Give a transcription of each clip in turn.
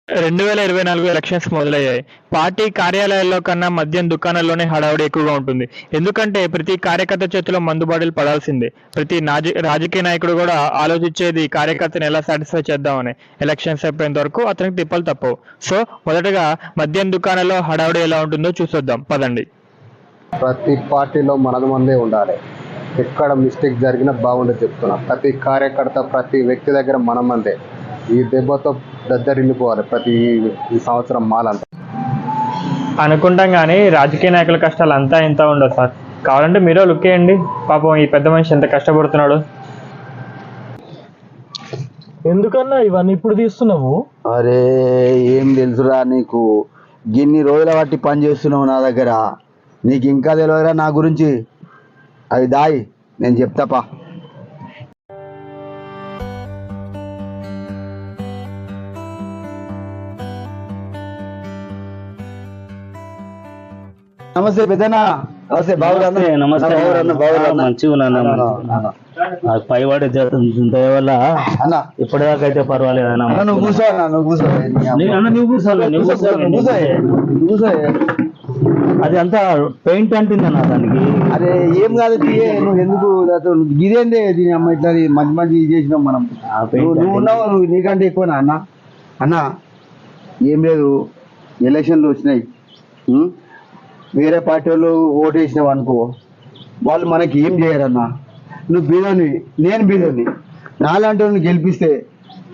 2024 elections మొదలయ్యాయి. Party కార్యాలయాల్లో కన్నా మద్యం దుకాణాల్లోనే హడావుడి ఎక్కువగా ఉంటుంది. ఎందుకంటే ప్రతి కార్యకర్త చేతిలో మందు బాటిల్ పడాల్సిందే. ప్రతి రాజకీయ నాయకుడు కూడా ఆలోచించేది కార్యకర్తని ఎలా సాటిస్ఫై చేద్దామని. ఎలక్షన్స్ అయిపోయేంత వరకు అతనికి తిప్పలు తప్పవు. సో మొదటగా మద్యం దుకాణాల్లో హడావుడి ఎలా ఉంటుందో చూసొద్దాం పదండి. ప్రతి పార్టీలో మనది మందే ఉండాలి. ఎక్కడ మిస్టేక్ జరిగినా బాగుండదు చెప్తున్నా. ప్రతి కార్యకర్త ప్రతి వ్యక్తి దగ్గర మన మందే. ఈ దెబ్బతో దద్దరిల్లిపోవాలి ప్రతి ఈ సంవత్సరం మాలంతా అనుకుంటాం కానీ రాజకీయ నాయకుల కష్టాలు అంతా ఇంత ఉండవు సార్. కావాలంటే మీరే లుక్ వేయండి. పాపం ఈ పెద్ద మనిషి ఎంత కష్టపడుతున్నాడు. ఎందుకన్నా ఇవన్నీ ఇప్పుడు తీస్తున్నావు? అరే ఏం తెలుసురా నీకు? గిన్ని రోజుల బట్టి పని చేస్తున్నావు నా దగ్గర, నీకు ఇంకా తెలియదురా నా గురించి? అది దాయి నేను చెప్తాపా. నమస్తే పెద్దనా. నమస్తే బాబురా. నమస్తే. మంచిగా పైవాడి వల్ల అన్న ఇప్పటిదాకా అయితే పర్వాలేదు అన్న. నువ్వు కూర్చో అన్న, నువ్వు కూర్చో. అది అంతా పెయింట్ అంటుంది అన్న దానికి. అరే ఏం కాదు, నువ్వు ఎందుకు ఇదేందే దీని అమ్మ ఇట్లా మంచి మంచి ఇది చేసినాం మనం. నువ్వు ఉన్నావు, నువ్వు నీకంటే ఎక్కువనా అన్న? అన్న ఏం లేదు, ఎలక్షన్లు వచ్చినాయి. వేరే పార్టీ వాళ్ళు ఓటు వేసినావు అనుకో, వాళ్ళు మనకి ఏం చేయరన్నా. నువ్వు బీదోని, నేను బీదోని. నాలాంటి వాళ్ళని గెలిపిస్తే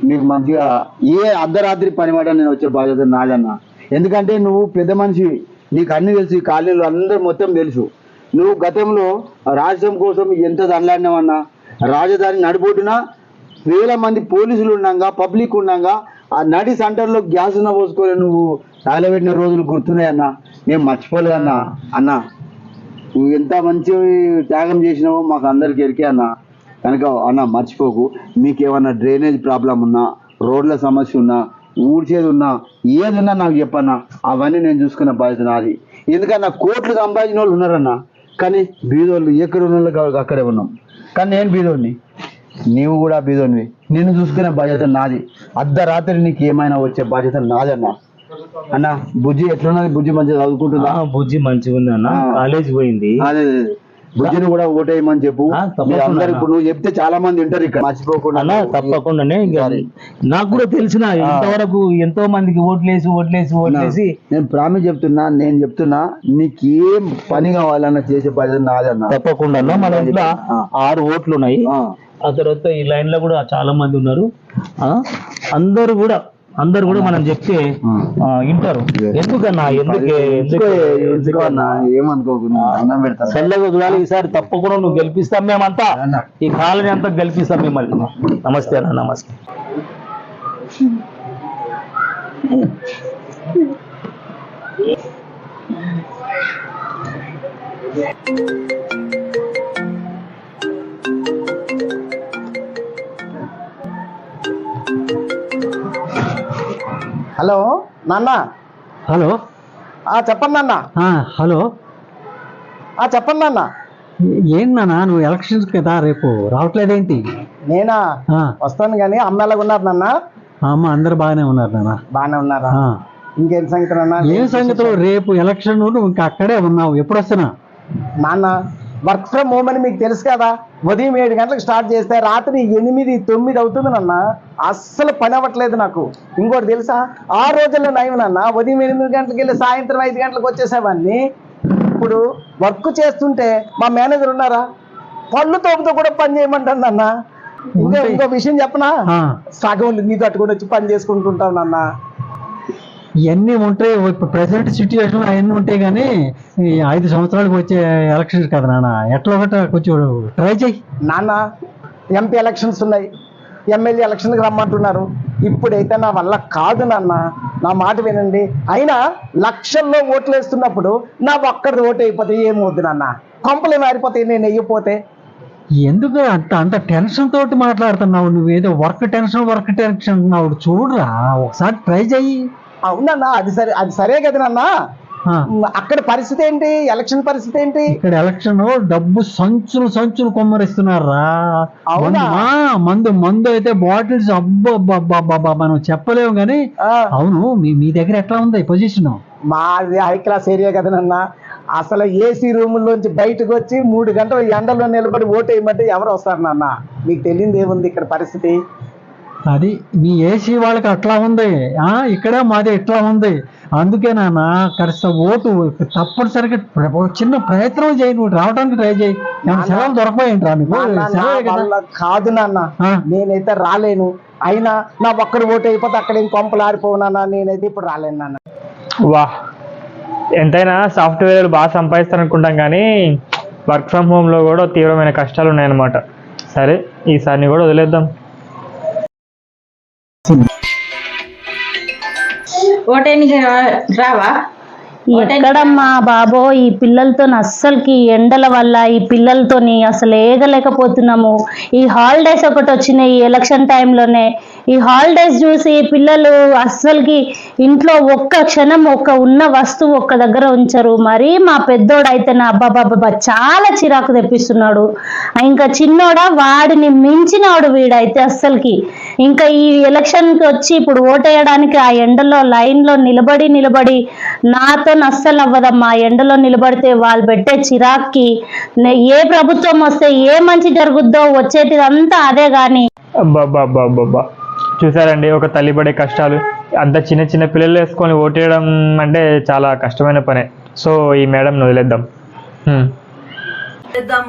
నీకు మంచిగా ఏ అర్ధరాత్రి పని మాట నేను వచ్చే బాధ్యత నాదన్నా. ఎందుకంటే నువ్వు పెద్ద మనిషి, నీకు అన్ని తెలుసు, ఈ కాలనీలో అందరూ మొత్తం తెలుసు. నువ్వు గతంలో రాష్ట్రం కోసం ఎంత దండలాడినావన్నా. రాజధాని నడిబొడ్డున వేల మంది పోలీసులు ఉండగా, పబ్లిక్ ఉండగా, ఆ నడి సెంటర్లో గ్యాస్ ఉన్న పోసుకొని నువ్వు తగలబెట్టిన రోజులు గుర్తున్నాయన్నా. నేను మర్చిపోలేదన్నా. అన్న నువ్వు ఎంత మంచి త్యాగం చేసినావో మాకు అందరికి ఎరికే అన్న. కనుక అన్న మర్చిపోకు. మీకేమన్నా డ్రైనేజ్ ప్రాబ్లం ఉన్నా, రోడ్ల సమస్య ఉన్నా, ఊడ్చేది ఉన్నా, ఏదున్నా నాకు చెప్పన్నా. అవన్నీ నేను చూసుకున్న బాధ్యత నాది. ఎందుకన్నా కోట్లు సంపాదించిన వాళ్ళు ఉన్నారన్నా, కానీ బీదోళ్ళు ఎక్కడ ఉన్న వాళ్ళు అక్కడే ఉన్నాం. కానీ నేను బీదోడిని, నీవు కూడా బీదోడివి. నిన్ను చూసుకునే బాధ్యత నాది. అర్ధరాత్రి నీకు ఏమైనా వచ్చే బాధ్యత నాదన్నా. అన్న బుజ్జి ఎట్లున్నది? బుజ్జి మంచిగా చదువుకుంటుందా? బుజ్జి మంచిగా ఉంది అన్న, కాలేజ్ పోయింది. అదే బుజ్జిని కూడా ఓటేయమని చెప్పు. అందరు ఇప్పుడు నువ్వు చెప్తే చాలా మంది ఉంటారు ఇక్కడ, మర్చిపోకుండా. తప్పకుండానే. నాకు కూడా తెలిసిన ఇంతవరకు ఎంతో మందికి ఓట్లేసి నేను ప్రామిస్ చెప్తున్నా, నేను చెప్తున్నా నీకేం పని కావాలన్నా చేసే బాధ్యత నాదన్నా. తప్పకుండా. మన ఇంట్లో 6 ఓట్లు ఉన్నాయి. ఆ తర్వాత ఈ లైన్ లో కూడా చాలా మంది ఉన్నారు. అందరూ కూడా మనం చెప్తే వింటారు. ఎందుకన్నా ఏమనుకోకుండా అన్నం పెడతా. చల్లగా చూడాలి. ఈసారి తప్పకుండా నువ్వు గెలిపిస్తాం, మేమంతా ఈ కాలనీ అంతా గెలిపిస్తాం మిమ్మల్ని. నమస్తే అన్న. నమస్తే. హలో నాన్న. హలో చెప్పండి నాన్న. హలో చెప్పండి నాన్న. ఏం నాన్న నువ్వు ఎలక్షన్స్ కదా రేపు రావట్లేదేంటి? నేనా వస్తాను కానీ అమ్మ ఎలాగ ఉన్నారు నాన్న? అమ్మ అందరు బాగానే ఉన్నారు నాన్న. బాగానే ఉన్నారా? ఇంకేం సంగతి నాన్న? ఏం సంగతులు? రేపు ఎలక్షన్ నువ్వు ఇంకా అక్కడే ఉన్నావు. ఎప్పుడు వస్తున్నా నాన్న? వర్క్ ఫ్రమ్ హోమ్ అని మీకు తెలుసు కదా. ఉదయం 7 గంటలకు స్టార్ట్ చేస్తే రాత్రి 8, 9 అవుతుంది నాన్న. అస్సలు పని అవ్వట్లేదు నాకు. ఇంకోటి తెలుసా, ఆ రోజుల్లో నయం నాన్న. ఉదయం 8 గంటలకు వెళ్ళి సాయంత్రం 5 గంటలకు వచ్చేసేవాడిని. ఇప్పుడు వర్క్ చేస్తుంటే మా మేనేజర్ ఉన్నారా, పళ్ళు తోపుతో కూడా పని చేయమంటాను నాన్న. ఇంకో విషయం చెప్పనా, సగం నీ తట్టుకొని వచ్చి పని చేసుకుంటుంటావు నాన్న. ఇవన్నీ ఉంటాయి. ఇప్పుడు ప్రెసెంట్ సిచ్యువేషన్ అవన్నీ ఉంటాయి. కానీ 5 సంవత్సరాలకు వచ్చే ఎలక్షన్స్ కదా నాన్న, ఎట్లా ఒకటి కొంచెం ట్రై చేయి నాన్న. ఎంపీ ఎలక్షన్స్ ఉన్నాయి, ఎమ్మెల్యే ఎలక్షన్కి రమ్మంటున్నారు. ఇప్పుడైతే నా వల్ల కాదు నాన్న. నా మాట వినండి. అయినా లక్షల్లో ఓట్లు వేస్తున్నప్పుడు నా ఒక్కడిది ఓటు అయిపోతే ఏమవుద్దు నాన్న? కొంపలే మారిపోతాయి నేను వెయ్యిపోతే. ఎందుకు అంత టెన్షన్ తోటి మాట్లాడుతున్నావు? నువ్వేదో వర్క్ టెన్షన్ చూడరా, ఒకసారి ట్రై చెయ్యి. అవునన్నా, అది సరే కదా నాన్న. అక్కడ పరిస్థితి ఏంటి? ఎలక్షన్ పరిస్థితి ఏంటి? ఇక్కడ ఎలక్షన్ డబ్బు సంచులు కొమ్మరిస్తున్నారా. అవునా? మందు అయితే బాటిల్స్ అబ్బా మనం చెప్పలేము గానీ. అవును, మీ దగ్గర ఎట్లా ఉంది పొజిషన్? మాది హై క్లాస్ ఏరియా కదనన్నా. అసలు ఏసీ రూముల్లోంచి బయటకు వచ్చి 3 గంటలు ఎండలో నిలబడి ఓటు వేయమంటే ఎవరు వస్తారు నాన్న? మీకు తెలియదు ఏముంది ఇక్కడ పరిస్థితి. అది మీ ఏసీ వాళ్ళకి అట్లా ఉంది, ఇక్కడే మాది ఇట్లా ఉంది. అందుకే నాన్న కాస్త ఓటు తప్పనిసరిగా చిన్న ప్రయత్నం చేయి, నువ్వు రావడానికి ట్రై చేయి. సెలవులు దొరకపోయింట్రా మీకు? కాదు నాన్న, నేనైతే రాలేను. అయినా నా ఒక్కడు ఓటు అయిపోతే అక్కడ ఏం కొంపలు ఆరిపోవునా, నేనైతే ఇప్పుడు రాలేను నాన్న. వాహ్, ఎంతైనా సాఫ్ట్వేర్ బాగా సంపాదిస్తారు అనుకుంటాం కానీ వర్క్ ఫ్రమ్ హోమ్లో కూడా తీవ్రమైన కష్టాలు ఉన్నాయన్నమాట. సరే, ఈసారిని కూడా వదిలేద్దాం. ఓటేనికి రావా? ఎక్కడమ్మా బాబో, ఈ పిల్లలతో అస్సలకి ఎండల వల్ల ఈ పిల్లలతోని అసలు ఏగలేకపోతున్నాము. ఈ హాలిడేస్ ఒకటి వచ్చినాయి ఈ ఎలక్షన్ టైంలోనే. ఈ హాలిడేస్ చూసి పిల్లలు అస్సలకి ఇంట్లో ఒక్క క్షణం ఉన్న వస్తువు ఒక్క దగ్గర ఉంచరు. మరీ మా పెద్దోడైతే నా అబ్బాబాబా చాలా చిరాకు తెప్పిస్తున్నాడు. ఇంకా చిన్నోడా వాడిని మించినోడు వీడైతే అస్సలకి. ఇంకా ఈ ఎలక్షన్కి వచ్చి ఇప్పుడు ఓటేయడానికి ఆ ఎండలో లైన్లో నిలబడి నాతో అస్సలు అవ్వదమ్మా. ఎండలో నిలబడితే వాళ్ళు పెట్టే చిరాక్కి ఏ ప్రభుత్వం వస్తే ఏ మంచి జరుగుద్దో, వచ్చేటిదంతా అదే గాని. అబ్బాబ్బాబ్బాబ్బా, చూసారండి ఒక తల్లి పడే కష్టాలు. అంత చిన్న పిల్లలు వేసుకొని ఓటేయడం అంటే చాలా కష్టమైన పనే. సో ఈ మేడం వదిలేద్దాం.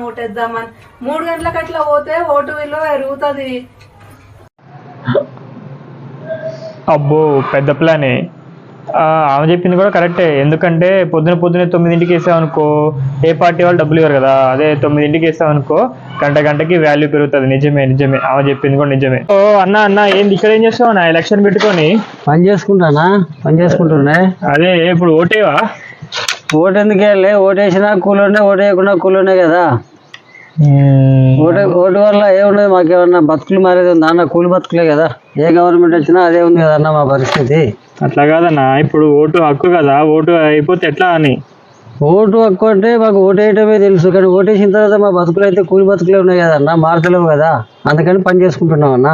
ఓటేద్దామని 3 గంటలకు అట్లా పోతే ఓటు విలువ పెరుగుతుంది. అబ్బో, పెద్ద ప్లానే. ఆమె చెప్పింది కూడా కరెక్టే. ఎందుకంటే పొద్దున 9ంటికి వేసామనుకో ఏ పార్టీ వాళ్ళు డబ్బులు ఇవ్వరు కదా. అదే 9ంటికి వేసామనుకో గంటకి వాల్యూ పెరుగుతుంది. నిజమే ఆమె చెప్పింది కూడా నిజమే. ఓ అన్న ఏంది ఇక్కడ ఏం చేస్తావు? నా ఎలక్షన్ పెట్టుకొని పని చేసుకుంటున్నా. అదే ఇప్పుడు ఓటేవా? ఓటు ఎందుకు వెళ్ళే? ఓటేసినా కూలోనే, ఓటేయకుండా కూలోనే కదా. ఓటు వల్ల ఏమున్నది? మాకేమన్నా బతుకులు మారేది ఉందా అన్న? కూలి బతుకులే కదా. ఏ గవర్నమెంట్ వచ్చినా అదే ఉంది కదా అన్న మా పరిస్థితి. అట్లా కాదన్నా, ఇప్పుడు ఓటు హక్కు కదా. ఓటు అయిపోతే ఎట్లా అని? ఓటు హక్కు అంటే మాకు ఓటు వేయటమే తెలుసు, కానీ ఓటేసిన తర్వాత మా బతుకులు అయితే కూలి బతుకులే ఉన్నాయి కదన్నా, మారతలేవు కదా. అందుకని పని చేసుకుంటున్నాం అన్న.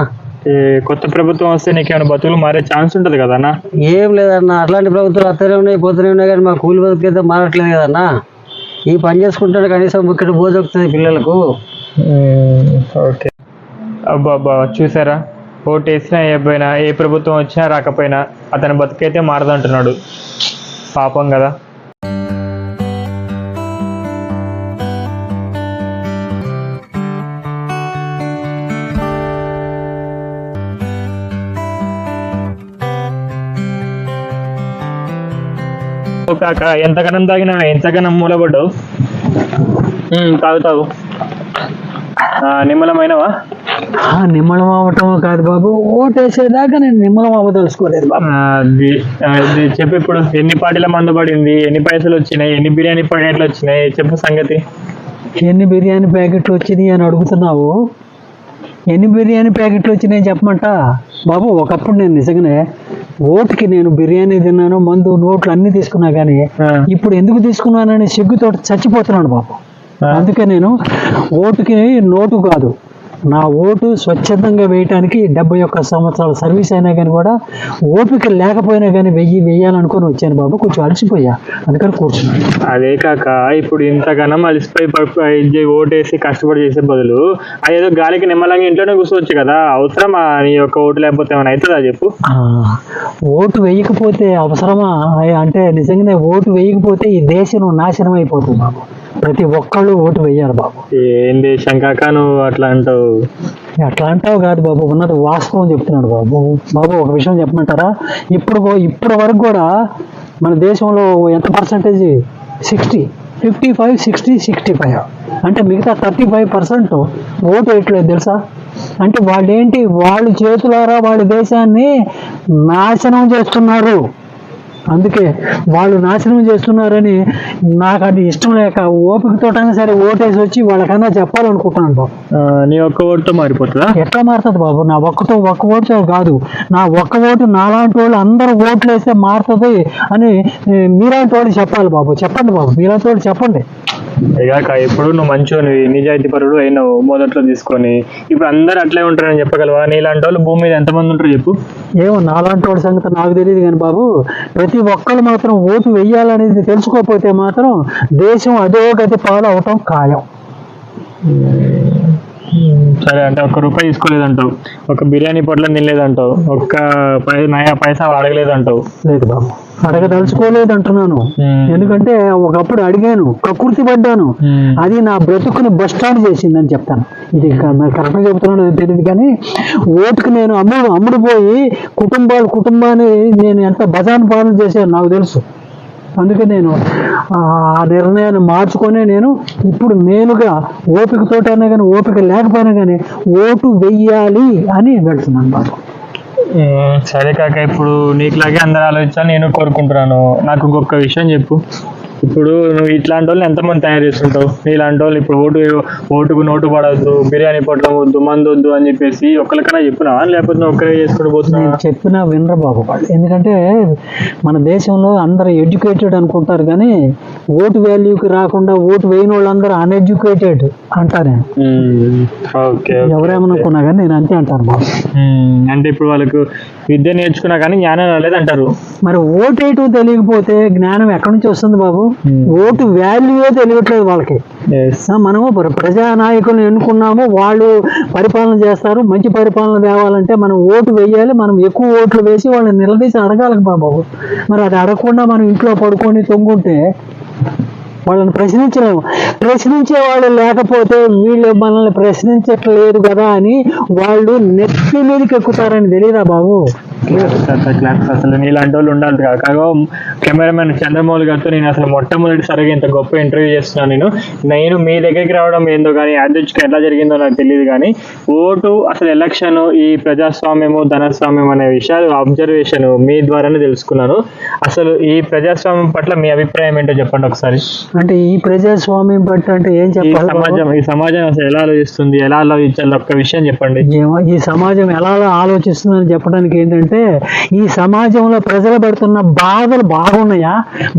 కొత్త ప్రభుత్వం వస్తే నీకేమైనా బతుకులు మారే ఛాన్స్ ఉంటుంది కదన్నా? ఏం లేదన్న, అట్లాంటి ప్రభుత్వాలు వస్తూనే ఉన్నాయి పోతూనే ఉన్నాయి, కానీ మా కూలి బతుకులు అయితే మారట్లేదు కదన్నా. ఈ పని చేసుకుంటే కనీసం ఇక్కడ బోధొక్కుతుంది పిల్లలకు. ఓకే. అబ్బా, చూసారా? ఓటు వేసినా వేయకపోయినా, ఏ ప్రభుత్వం వచ్చినా రాకపోయినా అతని బతుకైతే మారదంటున్నాడు. పాపం కదా. కాక ఎంతగానం తాగినా ఎంతగానం మూలపడ్డావు. తాగుతావు. నిమ్మలమైనవా? నిమ్మలం అవ్వటం కాదు బాబు, ఓటేసేదాకా నేను నిమ్మలం అవ్వదలుచుకోలేదు బాబు. చెప్పు, ఇప్పుడు ఎన్ని పార్టీల మందు పడింది, ఎన్ని పైసలు వచ్చినాయి, ఎన్ని బిర్యానీ ప్యాకెట్లు వచ్చినాయి, చెప్పు సంగతి. ఎన్ని బిర్యానీ ప్యాకెట్లు వచ్చినాయి అని అడుగుతున్నావు? ఎన్ని బిర్యానీ ప్యాకెట్లు వచ్చినాయి చెప్పమంట బాబు. ఒకప్పుడు నేను నిజంగానే ఓటుకి నేను బిర్యానీ తిన్నాను, మందు నోట్లు అన్ని తీసుకున్నా, కానీ ఇప్పుడు ఎందుకు తీసుకున్నానని సిగ్గుతో చచ్చిపోతున్నాను బాబు. అందుకే నేను ఓటుకి నోటు కాదు, నా ఓటు స్వచ్ఛందంగా వేయటానికి 71 సంవత్సరాల సర్వీస్ అయినా కానీ కూడా ఓపిక లేకపోయినా కానీ వెయ్యాలనుకొని వచ్చాను బాబు. కొంచెం అలసిపోయా, అందుకని కూర్చున్నాను. అదే కాక ఇప్పుడు ఇంతగానం అలసిపోయి ఓటేసి కష్టపడి చేసే బదులు అదేదో గాలికి నిమ్మలంగా ఇంట్లోనే కూర్చోవచ్చు కదా. అవసరమా నీ యొక్క ఓటు లేకపోతే ఏమైనా అవుతుందా చెప్పు? ఓటు వేయకపోతే అవసరమా అంటే నిజంగానే ఓటు వేయకపోతే ఈ దేశం నాశనం అయిపోతుంది బాబు. ప్రతి ఒక్కళ్ళు ఓటు వేయాలి బాబు. ఏంది శంకాక నువ్వు అట్లా అంటావు? అట్లా అంటావు కాదు బాబు, ఉన్నది వాస్తవం చెప్తున్నాడు బాబు. ఒక విషయం చెప్పమంటారా? ఇప్పుడు వరకు కూడా మన దేశంలో ఎంత పర్సంటేజ్? 55, 60, 65. అంటే మిగతా 35% ఓటు వేయట్లేదు తెలుసా? అంటే వాళ్ళు చేతులారా వాళ్ళ దేశాన్ని నాశనం చేస్తున్నారు. అందుకే వాళ్ళు నాశనం చేస్తున్నారని నాకు అది ఇష్టం లేక ఓపికతోటైనా సరే ఓటేసి వచ్చి వాళ్ళకన్నా చెప్పాలనుకుంటున్నాను బాబు. నీ ఒక్క ఓటుతో మారిపోతుందా? ఎట్లా మారుతుంది బాబు? నా ఒక్క ఓటు కాదు, నా ఒక్క ఓటు నాలాంటి వాళ్ళు అందరూ ఓట్లు వేస్తే మారుతుంది అని మీలాంటి వాళ్ళు చెప్పాలి బాబు. చెప్పండి బాబు, మీలాంటి వాళ్ళు చెప్పండి. ఇక ఇప్పుడు నువ్వు మంచిగా నిజాయితీ పరుడు అయినావు మొదట్లో తీసుకొని, ఇప్పుడు అందరు అట్లే ఉంటారని చెప్పగలవా? నీలాంటి వాళ్ళు భూమి మీద ఎంతమంది ఉంటారు చెప్పు? ఏమో నాలాంటి వాళ్ళ సంగతి నాకు తెలియదు కానీ బాబు, ప్రతి ఒక్కరు మాత్రం ఓటు వెయ్యాలనేది తెలుసుకోకపోతే మాత్రం దేశం అదే గతి పాలు అవటం ఖాయం. సరే, అంటే ఒక్క రూపాయి తీసుకోలేదంటావు, ఒక బిర్యానీ పొట్ల తినలేదంటావు, ఒక్క నయా పైసా అడగలేదంటావు. లేదు బాబు, అడగదలుచుకోలేదు అంటున్నాను. ఎందుకంటే ఒకప్పుడు అడిగాను, కక్కుర్తి పడ్డాను. అది నా బ్రతుకుని బస్ స్టాండ్ చేసిందని చెప్తాను. ఇది కరెక్ట్గా చెబుతున్నాను తెలియదు కానీ, ఓటుకు నేను అమ్ముడుపోయి కుటుంబాన్ని నేను ఎంత బజాన్ పాలన చేశాను నాకు తెలుసు. అందుకే నేను ఆ నిర్ణయాన్ని మార్చుకొని నేను ఇప్పుడు నేనుగా ఓపికతోటైనా కానీ ఓపిక లేకపోయినా కానీ ఓటు వెయ్యాలి అని వెళ్తున్నాను బాబు. సరే కాక, ఇప్పుడు నీకులాగే అందరూ ఆలోచించాలని నేను కోరుకుంటున్నాను. నాకు ఇంకొక విషయం చెప్పు. ఇప్పుడు నువ్వు ఇట్లాంటి వాళ్ళు ఎంతమంది తయారు చేస్తుంటావు? నీలాంటి వాళ్ళు ఇప్పుడు ఓటుకు నోటు పడవద్దు, బిర్యానీ పొట్లం వద్దు, మందు వద్దు అని చెప్పేసి ఒక్కరికైనా చెప్పినా, లేకపోతే నువ్వు ఒక్కరే చేసుకుని పోతున్నావు? చెప్పినా వినరు బాబు వాళ్ళు. ఎందుకంటే మన దేశంలో అందరూ ఎడ్యుకేటెడ్ అనుకుంటారు కానీ ఓటు వాల్యూకి రాకుండా ఓటు వేయని వాళ్ళందరూ అన్ఎడ్యుకేటెడ్ అంటారు. నేను ఎవరేమనుకున్నా కానీ నేను అంతే అంటాను బాబు. అంటే ఇప్పుడు వాళ్ళకు విద్య నేర్చుకున్నా కానీ జ్ఞానం రాలేదంటారు. మరి ఓటేయటం తెలియకపోతే జ్ఞానం ఎక్కడి నుంచి వస్తుంది బాబు? ఓటు వాల్యూయే తెలియట్లేదు వాళ్ళకి. మనము ప్రజానాయకులను ఎన్నుకున్నాము, వాళ్ళు పరిపాలన చేస్తారు. మంచి పరిపాలన తేవాలంటే మనం ఓటు వేయాలి. మనం ఎక్కువ ఓట్లు వేసి వాళ్ళని నిలదీసి అడగాలి బాబు. మరి అది అడగకుండా మనం ఇంట్లో పడుకొని తొంగుంటే వాళ్ళని ప్రశ్నించలేము. ప్రశ్నించే వాళ్ళు లేకపోతే వీళ్ళు మనల్ని ప్రశ్నించట్లేదు కదా అని వాళ్ళు నెత్తి మీదకి ఎక్కుతారని తెలియదా బాబు? అసలు నీలాంటి వాళ్ళు ఉండాలి కాక. కెమెరామెన్ చంద్రమౌళి గారితో నేను అసలు మొట్టమొదటిసారిగా ఇంత గొప్ప ఇంటర్వ్యూ చేస్తున్నాను. నేను మీ దగ్గరికి రావడం ఏందో కానీ యాదృచ్ఛిక ఎట్లా జరిగిందో నాకు తెలియదు కానీ, ఓటు అసలు ఎలక్షన్, ఈ ప్రజాస్వామ్యము ధనస్వామ్యం అనే విషయాలు అబ్జర్వేషన్ మీ ద్వారానే తెలుసుకున్నాను. అసలు ఈ ప్రజాస్వామ్యం పట్ల మీ అభిప్రాయం ఏంటో చెప్పండి ఒకసారి. అంటే ఈ ప్రజాస్వామ్యం పట్ల అంటే ఏం చెప్పాలి? ఈ సమాజం అసలు ఎలా ఆలోచిస్తుంది, ఎలా ఆలోచించాలి, ఒక్క విషయం చెప్పండి. ఈ సమాజం ఎలా ఆలోచిస్తుందని చెప్పడానికి ఏంటంటే, ఈ సమాజంలో ప్రజలు పడుతున్న బాధలు బాగున్నాయా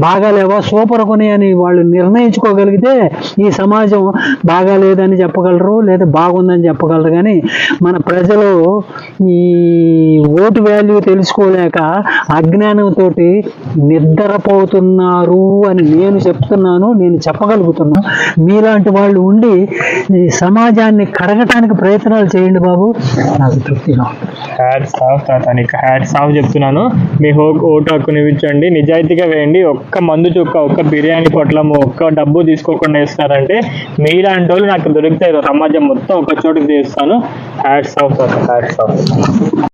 బాగాలేవా సూపర్ కొన్నాయని వాళ్ళు నిర్ణయించుకోగలిగితే ఈ సమాజం బాగాలేదని చెప్పగలరు, లేదా బాగుందని చెప్పగలరు. కానీ మన ప్రజలు ఈ ఓటు వాల్యూ తెలుసుకోలేక అజ్ఞానంతో నిద్రపోతున్నారు అని నేను చెప్తున్నాను, నేను చెప్పగలుగుతున్నాను. మీలాంటి వాళ్ళు ఉండి ఈ సమాజాన్ని కడగటానికి ప్రయత్నాలు చేయండి బాబు, నాకు తృప్తిగా ఉంటుంది. హ్యాట్స్ ఆఫ్ చెప్తున్నాను. మీ ఓటు హక్కుని ఇవ్వండి, నిజాయితీగా వేయండి. ఒక్క మందు చుక్క, ఒక్క బిర్యానీ పొట్లం, ఒక్క డబ్బు తీసుకోకుండా వేస్తారంటే మీలాంటి వాళ్ళు నాకు దొరికితే సమాజం మొత్తం ఒక చోటుకి చేస్తాను. Hats off.